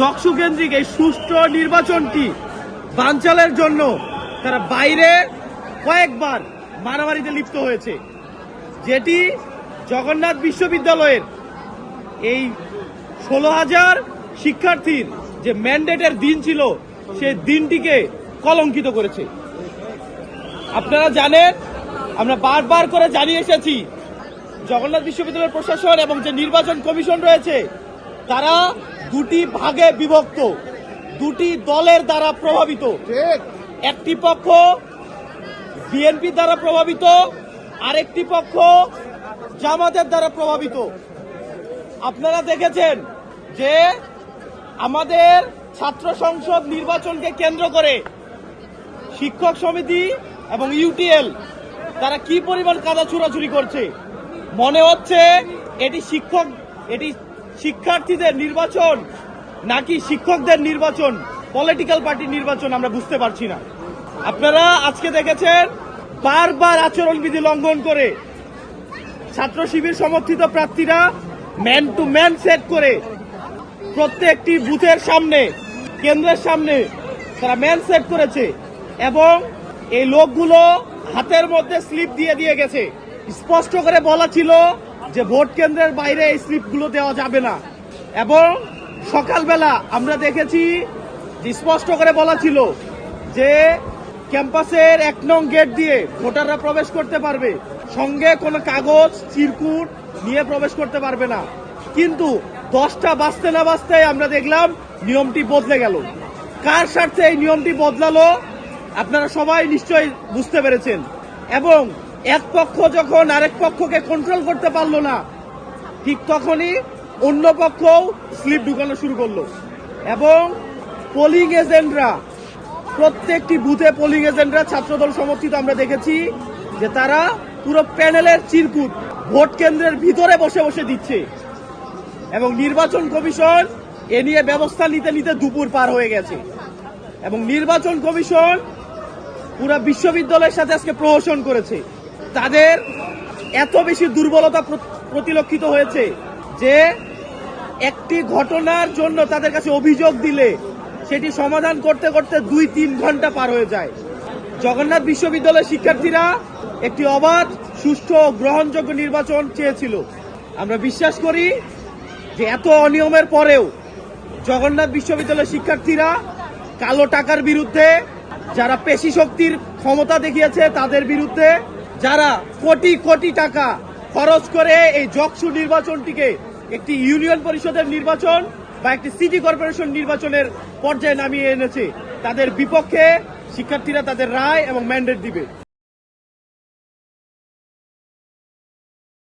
যকসু কেন্দ্রিক এই সুষ্ঠু নির্বাচনটি বানচালের জন্য তারা বাইরে কয়েকবার মারামারিতে লিপ্ত হয়েছে, যেটি জগন্নাথ বিশ্ববিদ্যালয়ের এই 16,000 শিক্ষার্থীর যে ম্যান্ডেটের দিন ছিল সেই দিনটিকে কলঙ্কিত করেছে। আপনারা জানেন, আমরা বারবার করে জানিয়ে এসেছি, জগন্নাথ বিশ্ববিদ্যালয়ের প্রশাসন এবং যে নির্বাচন কমিশন রয়েছে তারা দুটি ভাগে বিভক্ত, দুটি দলের দ্বারা প্রভাবিত। একটি পক্ষ বিএনপি দ্বারা প্রভাবিত, আরেকটি পক্ষ জামাতের দ্বারা প্রভাবিত। আপনারা দেখেছেন যে আমাদের ছাত্র সংসদ নির্বাচনকে কেন্দ্র করে শিক্ষক সমিতি এবং ইউটিএল তারা কি পরিমাণ কাদা ছুড়াছুড়ি করছে। মনে হচ্ছে এটি শিক্ষার্থীদের নির্বাচন নাকি শিক্ষকদের নির্বাচন, পলিটিক্যাল পার্টির নির্বাচন আমরা বুঝতে পারছি না। আপনারা আজকে দেখেছেন বারবার আচরণবিধি লঙ্ঘন করে ছাত্র শিবির সমর্থিত প্রার্থীরা ম্যান টু ম্যান সেট করে প্রত্যেকটি বুথের সামনে, কেন্দ্রের সামনে তারা ম্যান সেট করেছে এবং এই লোকগুলো হাতের মধ্যে স্লিপ দিয়ে গেছে। স্পষ্ট করে বলা ছিল যে ভোট কেন্দ্রের বাইরে এই স্লিপগুলো দেওয়া যাবে না, এবং সকালবেলা আমরা দেখেছি যে স্পষ্ট করে বলা ছিল যে ক্যাম্পাসের 1 নং গেট দিয়ে ভোটাররা প্রবেশ করতে পারবে, সঙ্গে কোনো কাগজ চিরকুট নিয়ে প্রবেশ করতে পারবে না। কিন্তু 10টা বাজতে না বাজতে আমরা দেখলাম নিয়মটি বদলে গেল। কার স্বার্থে এই নিয়মটি বদলালো আপনারা সবাই নিশ্চয়ই বুঝতে পেরেছেন। এবং এক পক্ষ যখন আরেক পক্ষকে কন্ট্রোল করতে পারলো না, ঠিক তখনই অন্য পক্ষও স্লিপ ঢুকানো শুরু করলো। এবং পোলিং এজেন্টরা, প্রত্যেকটি বুথে পোলিং এজেন্টরা ছাত্রদল সমর্থিত আমরা দেখেছি যে তারা পুরো প্যানেলের চিরকুট ভোট কেন্দ্রের ভিতরে বসে বসে দিচ্ছে, এবং নির্বাচন কমিশন এ নিয়ে ব্যবস্থা নিতে নিতে দুপুর পার হয়ে গেছে। এবং নির্বাচন কমিশন পুরো বিশ্ববিদ্যালয়ের সাথে আজকে প্রহসন করেছে। তাদের এত বেশি দুর্বলতা প্রতিলক্ষিত হয়েছে যে একটি ঘটনার জন্য তাদের কাছে অভিযোগ দিলে সেটি সমাধান করতে করতে 2-3 ঘন্টা পার হয়ে যায়। জগন্নাথ বিশ্ববিদ্যালয়ের শিক্ষার্থীরা একটি অবাধ, সুষ্ঠু ও গ্রহণযোগ্য নির্বাচন চেয়েছিল। আমরা বিশ্বাস করি যে এত অনিয়মের পরেও জগন্নাথ বিশ্ববিদ্যালয়ের শিক্ষার্থীরা কালো টাকার বিরুদ্ধে, যারা পেশি শক্তির ক্ষমতা দেখিয়েছে তাদের বিরুদ্ধে, যারা কোটি কোটি টাকা খরচ করে এই যকসু নির্বাচনটিকে একটি ইউনিয়ন পরিষদের নির্বাচন বা একটি সিটি কর্পোরেশন নির্বাচনের পর্যায়ে নামিয়ে এনেছে, তাদের বিপক্ষে শিক্ষার্থীরা তাদের রায় এবং ম্যান্ডেট দিবে।